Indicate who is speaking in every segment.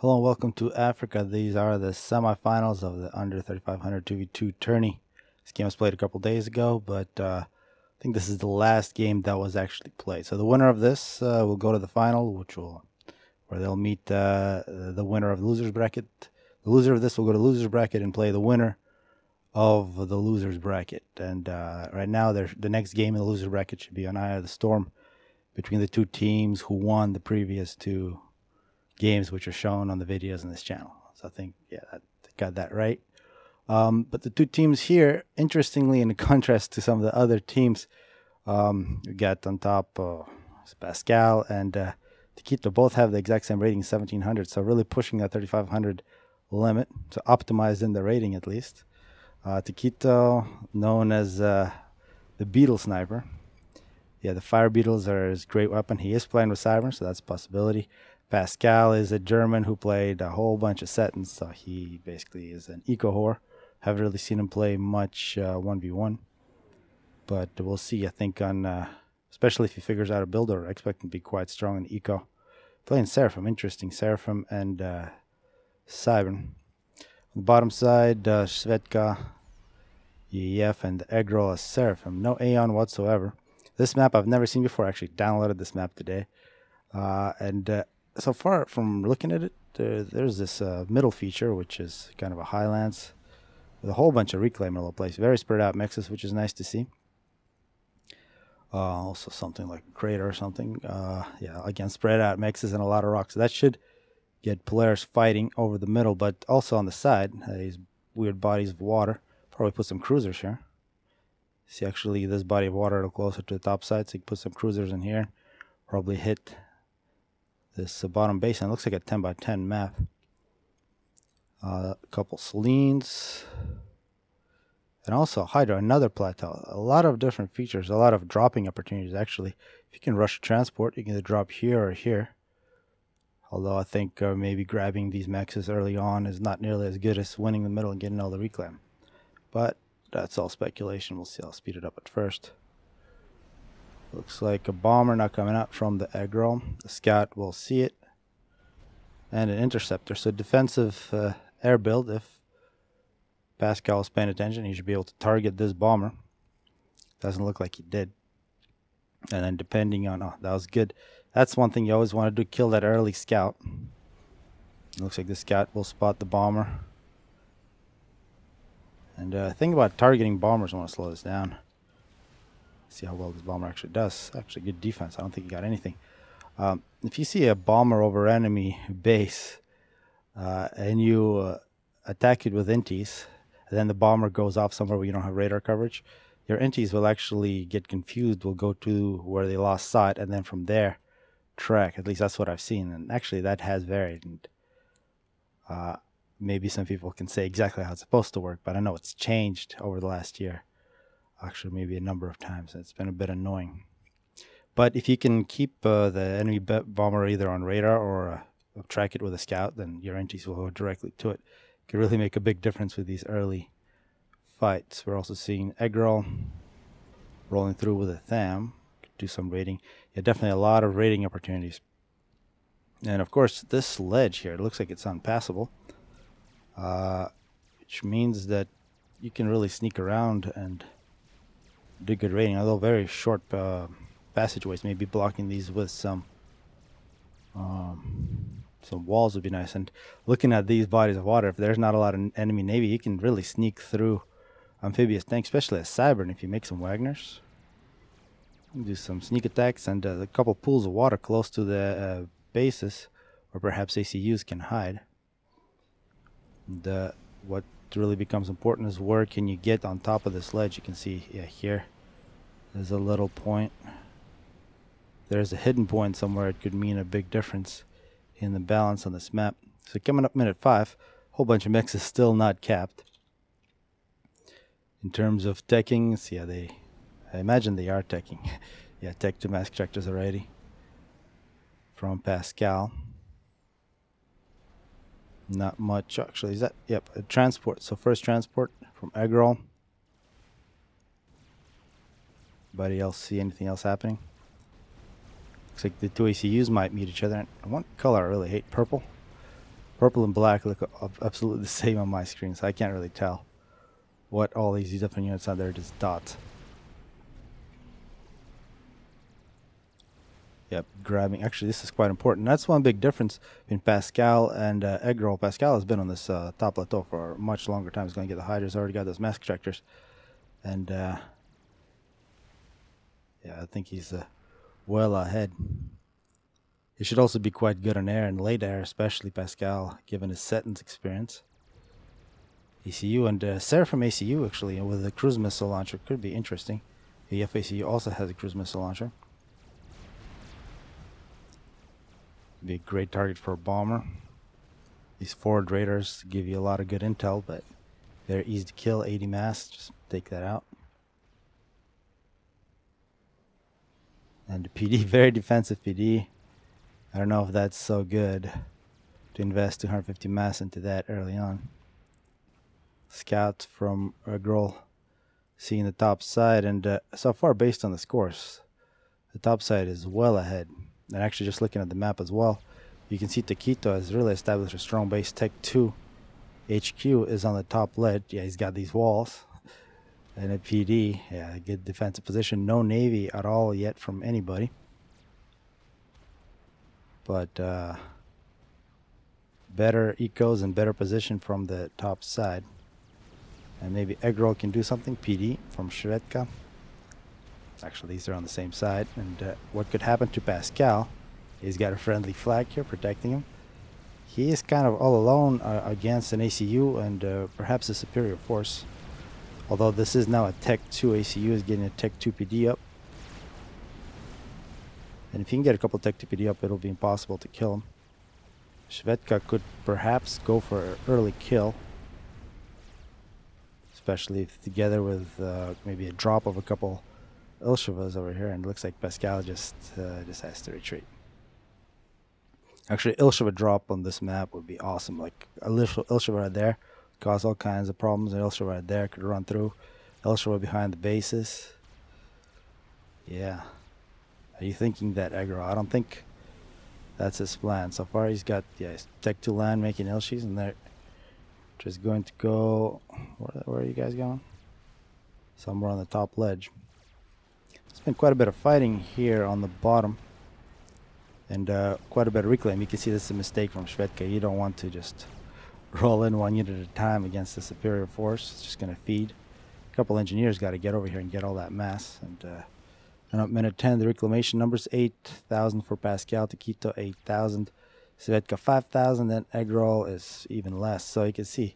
Speaker 1: Hello and welcome to Africa. These are the semifinals of the under 3500 2v2 tourney. This game was played a couple days ago, but I think this is the last game that was actually played. So the winner of this will go to the final, where they'll meet the winner of the losers bracket. The loser of this will go to the losers bracket and play the winner of the losers bracket. And right now, the next game in the losers bracket should be on Eye of the Storm between the two teams who won the previous two games, which are shown on the videos on this channel. So I think, yeah, I got that right. But the two teams here, interestingly, in contrast to some of the other teams, we got on top Pascal and Tikito both have the exact same rating, 1700. So really pushing that 3500 limit, so optimized in the rating at least. Tikito, known as the Beetle Sniper. Yeah, the Fire Beetles are his great weapon. He is playing with Cyber, so that's a possibility. Pascal is a German who played a whole bunch of settings, so he basically is an eco whore. Haven't really seen him play much 1v1, but we'll see. I think on especially if he figures out a builder, I expect him to be quite strong in eco. Playing Seraphim, interesting. Seraphim and Cyber. On the bottom side, Svetka, EF, and Egro as Seraphim. No Aeon whatsoever. This map I've never seen before. I actually downloaded this map today. So far from looking at it, there's this middle feature, which is kind of a highlands with a whole bunch of reclaim all over the place. Very spread out mixes, which is nice to see. Also something like a crater or something. Yeah, again, spread out mixes and a lot of rocks. So that should get players fighting over the middle, but also on the side, these weird bodies of water. Probably put some cruisers here. See, actually, this body of water a little closer to the top side, so you can put some cruisers in here. Probably hit this bottom basin. It looks like a 10 by 10 map. A couple Selines. And also Hydra, another plateau. A lot of different features, a lot of dropping opportunities, actually. If you can rush transport, you can either drop here or here. Although I think maybe grabbing these mexes early on is not nearly as good as winning the middle and getting all the reclaim. But that's all speculation. We'll see. I'll speed it up at first. Looks like a bomber not coming out from the aggro. The scout will see it. And an interceptor. So defensive air build. If Pascal is paying attention, he should be able to target this bomber. Doesn't look like he did. And then depending on... Oh, that was good. That's one thing you always want to do. Kill that early scout. Looks like the scout will spot the bomber. And think about targeting bombers. I want to slow this down. See how well this bomber actually does. Actually good defense. I don't think he got anything. If you see a bomber over enemy base and you attack it with inties, and then the bomber goes off somewhere where you don't have radar coverage, your inties will actually get confused, will go to where they lost sight, and then from there track. At least that's what I've seen. And actually that has varied. And maybe some people can say exactly how it's supposed to work, but I know it's changed over the last year. Actually, maybe a number of times. It's been a bit annoying. But if you can keep the enemy bomber either on radar or track it with a scout, then your entities will go directly to it. It can really make a big difference with these early fights. We're also seeing Eggroll rolling through with a Tham. Do some raiding. Yeah, definitely a lot of raiding opportunities. And of course, this ledge here, it looks like it's unpassable. Which means that you can really sneak around and do good raiding, although very short passageways. Maybe blocking these with some walls would be nice. And looking at these bodies of water, if there's not a lot of enemy navy, you can really sneak through amphibious tanks, especially as Cybern. If you make some Wagners, do some sneak attacks and a couple pools of water close to the bases, or perhaps ACUs can hide. And what really becomes important is where can you get on top of this ledge. You can see, yeah, here there's a little point. There's a hidden point somewhere. It could mean a big difference in the balance on this map. So coming up minute 5, a whole bunch of mixes still not capped. In terms of teching, yeah, I imagine they are teching. Yeah, tech to mask tractors already from Pascal. Not much actually. Is that? Yep, a transport. So first transport from Eggroll. Anybody else see anything else happening? Looks like the two ACUs might meet each other. And one color I really hate, purple. Purple and black look absolutely the same on my screen, so I can't really tell what all these different units are. They're just dots. Yep, grabbing. Actually, this is quite important. That's one big difference between Pascal and Eggroll. Pascal has been on this top plateau for a much longer time. He's going to get the hydras. Already got those mass extractors. And yeah, I think he's well ahead. He should also be quite good on air and late air, especially Pascal, given his settings experience. ECU and Seraphim ACU, actually, with a cruise missile launcher could be interesting. EF ACU also has a cruise missile launcher. Be a great target for a bomber. These forward radars give you a lot of good intel, but they're easy to kill. 80 mass, just take that out. And the PD, very defensive PD. I don't know if that's so good to invest 250 mass into that early on. Scout from Eggroll seeing the top side, and so far based on the scores, the top side is well ahead. And actually, just looking at the map as well, you can see Taquito has really established a strong base. Tech 2 HQ is on the top ledge. Yeah, he's got these walls. And a PD, yeah, a good defensive position. No Navy at all yet from anybody. But better ecos and better position from the top side. And maybe Eggroll can do something. PD from Shvedka. Actually, these are on the same side. And what could happen to Pascal? He's got a friendly flag here protecting him. He is kind of all alone against an ACU and perhaps a superior force. Although this is now a Tech 2 ACU, is getting a Tech 2 PD up. And if you can get a couple Tech 2 PD up, it'll be impossible to kill him. Shvedka could perhaps go for an early kill. Especially if together with maybe a drop of a couple Ilshevas over here, and it looks like Pascal just has to retreat. Actually, Ilsheva drop on this map would be awesome. Like a little Ilsheva right there cause all kinds of problems. An Ilsheva right there could run through. Ilsheva behind the bases. Yeah. Are you thinking that aggro? I don't think that's his plan. So far he's got his Tech 2 land making Ilshis, and they're just going to go. Where are you guys going? Somewhere on the top ledge. There's been quite a bit of fighting here on the bottom. And quite a bit of reclaim. You can see this is a mistake from Shvedka. You don't want to just roll in one unit at a time against a superior force. It's just going to feed. A couple engineers got to get over here and get all that mass. And at minute 10, the reclamation numbers 8,000 for Pascal, Taquito 8,000, Shvedka 5,000, and Eggroll is even less. So you can see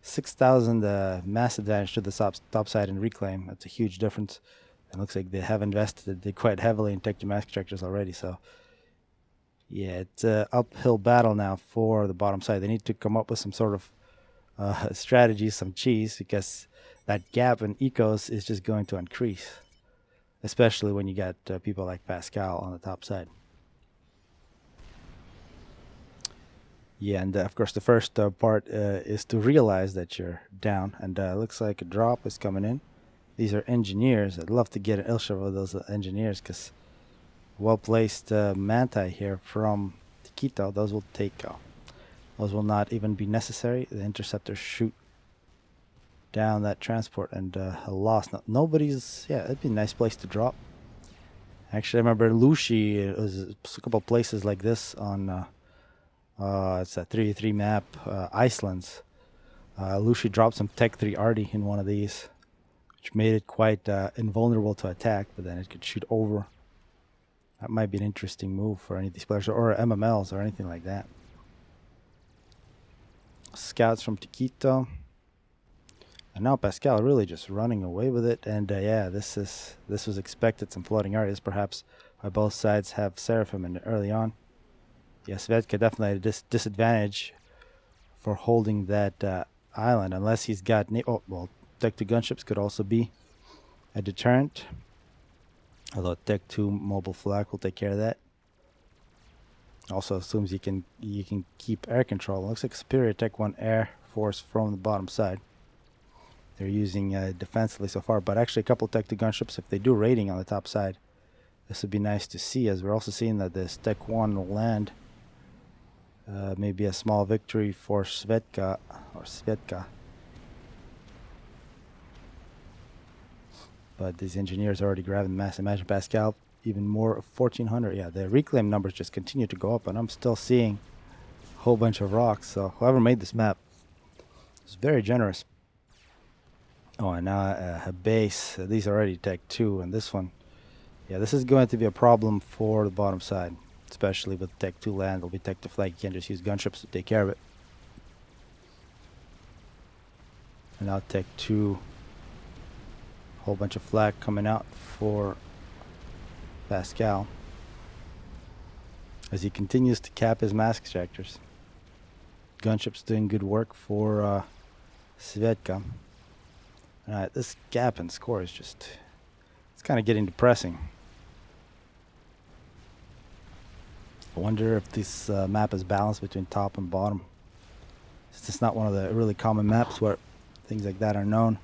Speaker 1: 6,000 mass advantage to the top side in reclaim. That's a huge difference. It looks like they have invested quite heavily in Tech 2 mass extractors already. So yeah, it's an uphill battle now for the bottom side. They need to come up with some sort of strategy, some cheese, because that gap in ecos is just going to increase, especially when you got people like Pascal on the top side. Yeah, and of course the first part is to realize that you're down, and looks like a drop is coming in. These are engineers. I'd love to get an Ilsheva of those engineers, because well-placed Manti here from Taquito. Those will take. Those will not even be necessary. The interceptors shoot down that transport, and a loss. Nobody's. Yeah, it'd be a nice place to drop. Actually, I remember Lushi. It was a couple places like this on. It's a 3v3 map, Iceland's. Lushi dropped some Tech 3 Arty in one of these, which made it quite invulnerable to attack, but then it could shoot over. That might be an interesting move for any of these players, or MMLs or anything like that. Scouts from Taquito. And now Pascal really just running away with it. And yeah, this was expected. Some floating areas, perhaps, why both sides have Seraphim in early on. Yeah, Shvedka definitely had a disadvantage for holding that island, unless he's got. Oh, well, Tech 2 gunships could also be a deterrent. Although Tech 2 mobile flak will take care of that. Also assumes you can keep air control. It looks like superior Tech 1 air force from the bottom side. They're using defensively so far, but actually a couple Tech 2 gunships, if they do raiding on the top side, this would be nice to see, as we're also seeing that this Tech 1 will land Maybe a small victory for Svetka or Svetka. But these engineers are already grabbing mass. Imagine Pascal, even more 1400. Yeah, the reclaim numbers just continue to go up, and I'm still seeing a whole bunch of rocks. So whoever made this map is very generous. Oh, and now a base. These are already Tech 2, and this one. Yeah, this is going to be a problem for the bottom side, especially with Tech 2 land. It'll be Tech 2 flag. You can't just use gunships to take care of it. And now Tech 2, whole bunch of flag coming out for Pascal as he continues to cap his mass extractors. Gunships doing good work for Svetka. Alright, this gap in score is just, it's kind of getting depressing. I wonder if this map is balanced between top and bottom. It's just not one of the really common maps where things like that are known.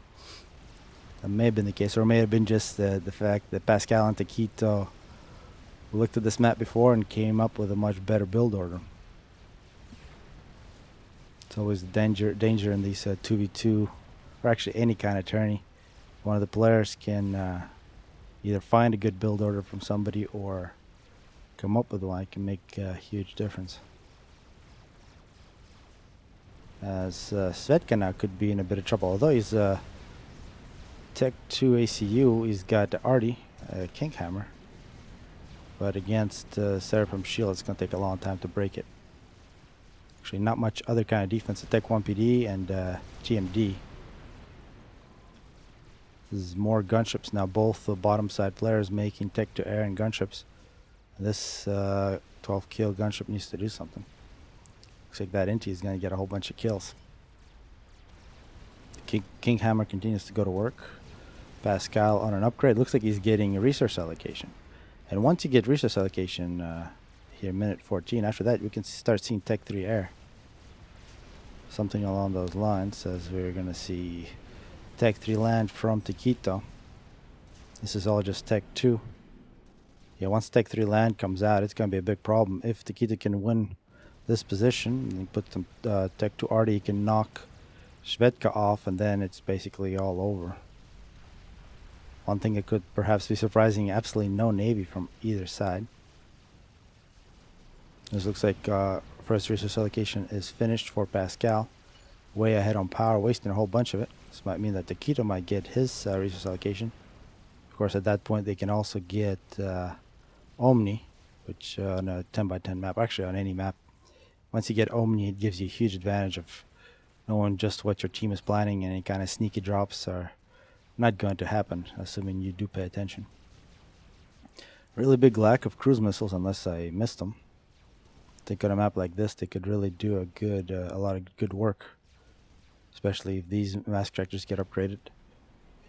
Speaker 1: That may have been the case, or it may have been just the fact that Pascal and Taquito looked at this map before and came up with a much better build order. It's always danger in these 2v2, or actually any kind of tourney. One of the players can either find a good build order from somebody or come up with one. It can make a huge difference. As Svetka now could be in a bit of trouble, although he's Tech 2 ACU, he's got Artie, Kinghammer, but against Seraphim Shield it's going to take a long time to break it. Actually not much other kind of defense. Tech 1 PD and GMD. This is more gunships now, both the bottom side players making Tech 2 air and gunships. This 12 kill gunship needs to do something. Looks like that Inti is going to get a whole bunch of kills. Kinghammer continues to go to work. Pascal on an upgrade. Looks like he's getting a resource allocation. And once you get resource allocation here, minute 14, after that we can start seeing Tech 3 air. Something along those lines, as we're going to see Tech 3 land from Taquito. This is all just Tech 2. Yeah, once Tech 3 land comes out, it's going to be a big problem. If Taquito can win this position and put some Tech 2 Artie, he can knock Svetka off, and then it's basically all over. One thing that could perhaps be surprising, absolutely no navy from either side. This looks like first resource allocation is finished for Pascal. Way ahead on power, wasting a whole bunch of it. This might mean that Taquito might get his resource allocation. Of course, at that point they can also get Omni, which on a 10x10 map, actually on any map. Once you get Omni, it gives you a huge advantage of knowing just what your team is planning, and any kind of sneaky drops are not going to happen, assuming you do pay attention. Really big lack of cruise missiles, unless I missed them. I think on a map like this, they could really do a lot of good work, especially if these mass tractors get upgraded.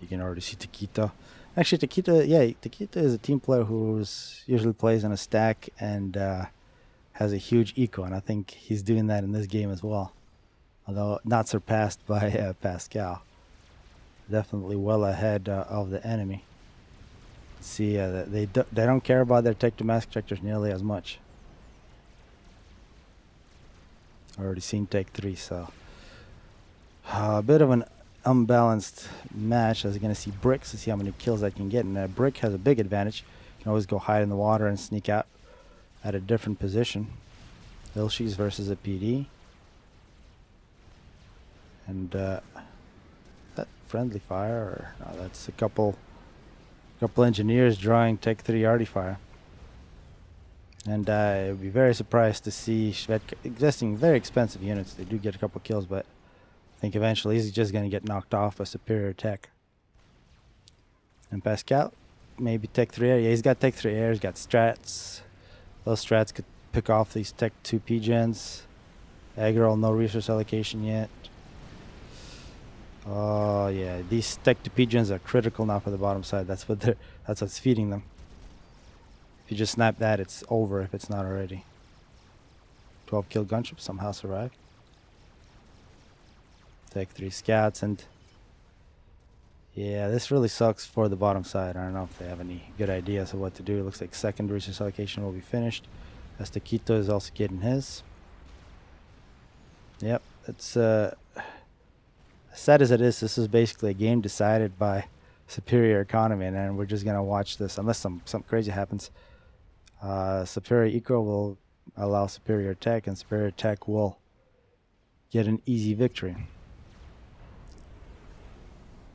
Speaker 1: You can already see Taquito. Actually, Taquito is a team player who usually plays in a stack and has a huge eco, and I think he's doing that in this game as well. Although not surpassed by Pascal. Definitely well ahead of the enemy. See, they don't care about their Tech 2 mass tractors nearly as much. Already seen Tech 3, so a bit of an unbalanced match, as you're going to see bricks to see how many kills I can get. And brick has a big advantage. You can always go hide in the water and sneak out at a different position. Ilshis versus a PD. And that friendly fire, or no, that's a couple engineers drawing Tech 3 Artie fire. And I would be very surprised to see Svetka existing very expensive units. They do get a couple kills, but I think eventually he's just going to get knocked off by superior tech. And Pascal, maybe Tech 3 air. Yeah, he's got Tech 3 air, he's got strats. Those strats could pick off these Tech 2 P-gens. Aggro, no resource allocation yet. Oh yeah, these Tech 2 P-gens are critical now for the bottom side. That's what's feeding them. If you just snap that, it's over if it's not already. 12 kill gunship somehow survived. Tech 3 scouts, and yeah, this really sucks for the bottom side. I don't know if they have any good ideas of what to do. It looks like second resource allocation will be finished, as Taquito is also getting his. Yep, it's sad as it is. This is basically a game decided by superior economy, and then we're just gonna watch this unless something crazy happens. Superior eco will allow superior tech, and superior tech will get an easy victory.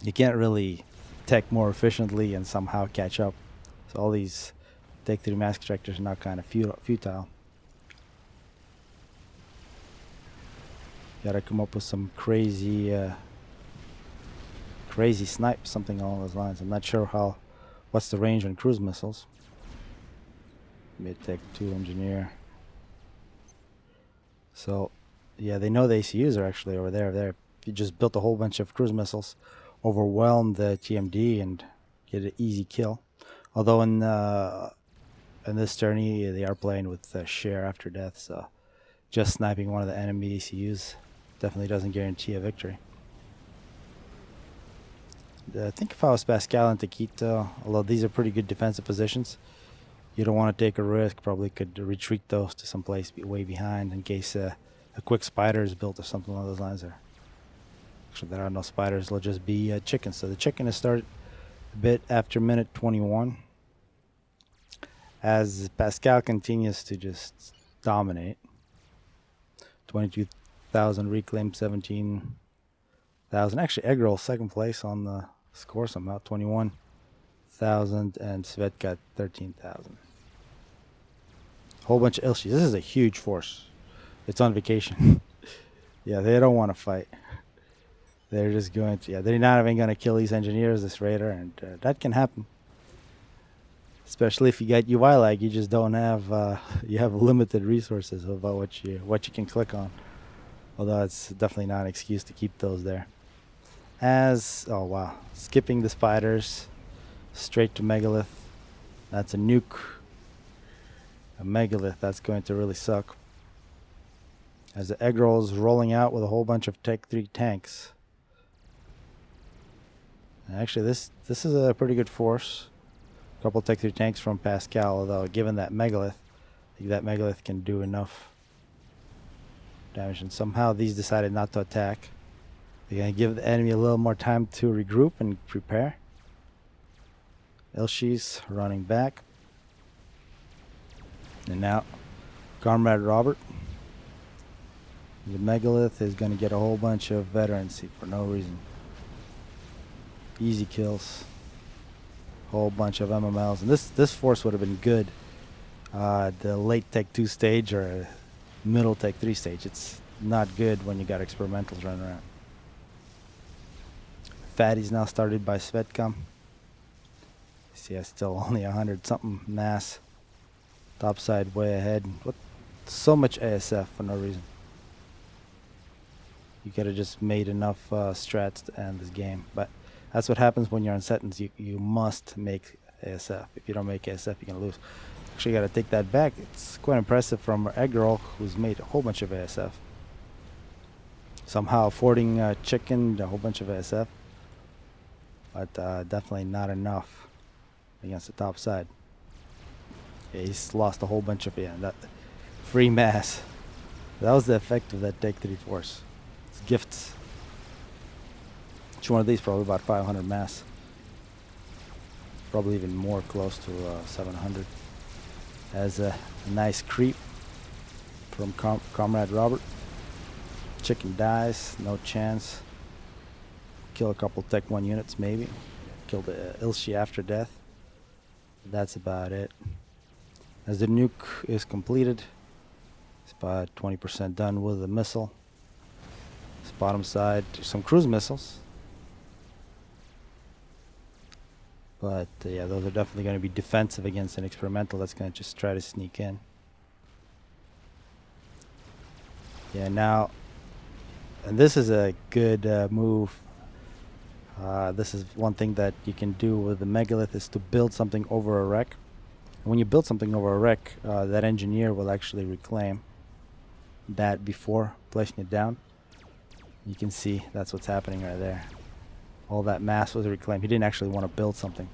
Speaker 1: You can't really tech more efficiently and somehow catch up. So all these Tech 3 mass extractors are now kind of futile. Gotta come up with some crazy snipe, something along those lines. I'm not sure what's the range on cruise missiles. Mid-Tech 2 engineer. So, yeah, they know the ACUs are actually over there. If you just built a whole bunch of cruise missiles, overwhelm the TMD and get an easy kill. Although in this tourney, they are playing with share after death, so just sniping one of the enemy ACUs definitely doesn't guarantee a victory. I think if I was Pascal and Taquito, although these are pretty good defensive positions, you don't want to take a risk. Probably could retreat those to some place way behind in case a quick spider is built or something along those lines. There, actually, there are no spiders. It'll just be chickens. So the chicken has started a bit after minute 21. As Pascal continues to just dominate. 22,000 reclaimed, 17,000. Actually, Eggroll second place on the score somehow, 21,000, and Svet got 13,000. Whole bunch of Ilshis. This is a huge force. It's on vacation. Yeah, they don't want to fight. They're just going to, they're not even going to kill these engineers, this raider, and that can happen. Especially if you get UI lag, you just don't have, you have limited resources about what you can click on. Although it's definitely not an excuse to keep those there. Oh wow, skipping the spiders, straight to Megalith. That's a nuke. A Megalith, that's going to really suck. As the Eggroll is rolling out with a whole bunch of Tech 3 tanks. And actually, this is a pretty good force. A couple Tech 3 tanks from Pascal, although given that Megalith, I think that Megalith can do enough damage. And somehow these decided not to attack. They're going to give the enemy a little more time to regroup and prepare. Ilshis running back. And now, Comrade Robert. The Megalith is going to get a whole bunch of veterancy for no reason. Easy kills. Whole bunch of MMLs. And this force would have been good. The late Tech 2 stage or middle Tech 3 stage. It's not good when you got experimentals running around. Fatty's now started by Svetcom. See, I still only 100 something mass. Topside way ahead. What? So much ASF for no reason. You could have just made enough strats to end this game. But that's what happens when you're on sentence. You must make ASF. If you don't make ASF, you're going to lose. Actually, got to take that back. It's quite impressive from Eggroll, who's made a whole bunch of ASF. Somehow affording Chicken a whole bunch of ASF. But definitely not enough against the top side. Yeah, he's lost a whole bunch of that free mass. That was the effect of that Tech 3 force. It's gifts. Each one of these probably about 500 mass. Probably even more, close to 700. As a nice creep from Comrade Robert. Chicken dies, no chance. Kill a couple Tech 1 units maybe. Kill the Ilshi after death. That's about it. As the nuke is completed, it's about 20% done with the missile. This bottom side, some cruise missiles. But yeah, those are definitely going to be defensive against an experimental that's going to just try to sneak in. Yeah, now, and this is a good move. This is one thing that you can do with the Megalith is to build something over a wreck. And when you build something over a wreck, that engineer will actually reclaim that before placing it down. You can see that's what's happening right there. All that mass was reclaimed. He didn't actually want to build something.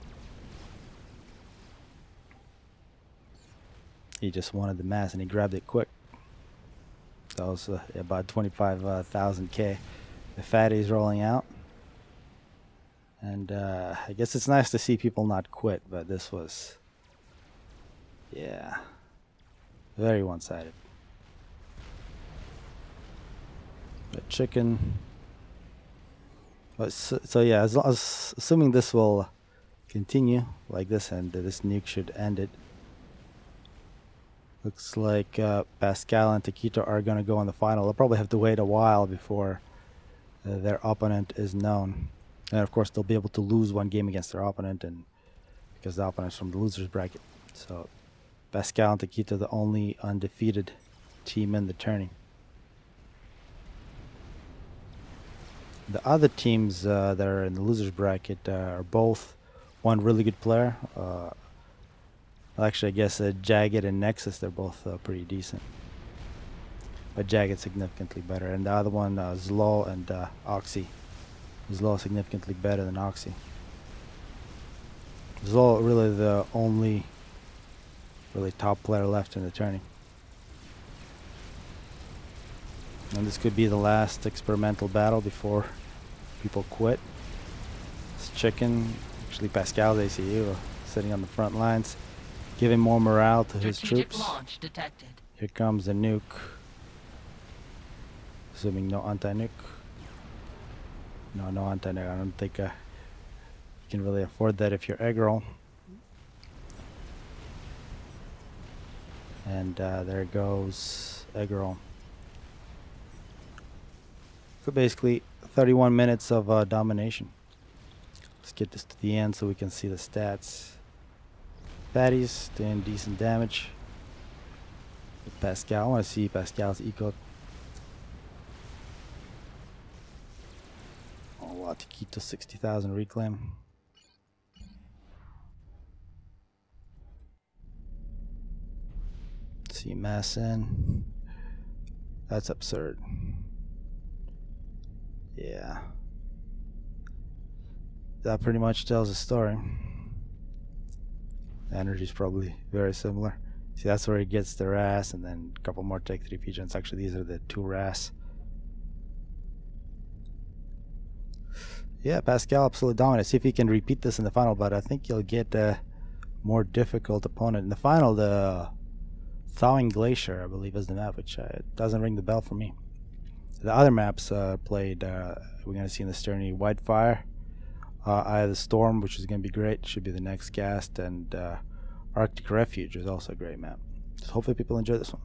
Speaker 1: He just wanted the mass and he grabbed it quick. So it was about 25,000K. The fatty's rolling out. And I guess it's nice to see people not quit, but this was, yeah, very one-sided. But chicken. But so yeah, assuming this will continue like this, and this nuke should end it. Looks like Pascal and Taquito are going to go in the final. They'll probably have to wait a while before their opponent is known. And of course, they'll be able to lose one game against their opponent, and because the opponent's from the losers bracket. So Pascal and Taquito, the only undefeated team in the tourney. The other teams that are in the losers bracket are both one really good player. Actually, I guess Jagged and Nexus, they're both pretty decent. But Jagged significantly better. And the other one, Zlo and Oxy. Zlo significantly better than Oxy. Zlo really the only really top player left in the tourney. And this could be the last experimental battle before people quit. It's chicken, actually Pascal's ACU, sitting on the front lines, giving more morale to his troops.
Speaker 2: Launch detected.
Speaker 1: Here comes a nuke. Assuming no anti-nuke. No anti-nuke. I don't think you can really afford that if you're egg roll. And there goes egg roll. So basically 31 minutes of domination. Let's get this to the end so we can see the stats. Fatties doing decent damage. With Pascal, I want to see Pascal's eco. Oh wow, Taquito 60,000 reclaim. See mass in. That's absurd. Yeah. That pretty much tells the story. Energy's probably very similar. See, that's where he gets the RAS, and then a couple more Take 3 pigeons. Actually, these are the 2 RAS. Yeah, Pascal absolutely dominant. See if he can repeat this in the final, but I think he'll get a more difficult opponent. In the final, the Thawing Glacier, I believe, is the map, which doesn't ring the bell for me. The other maps played, we're going to see in this tourney, Whitefire, Eye of the Storm, which is going to be great, should be the next cast, and Arctic Refuge is also a great map. So hopefully people enjoy this one.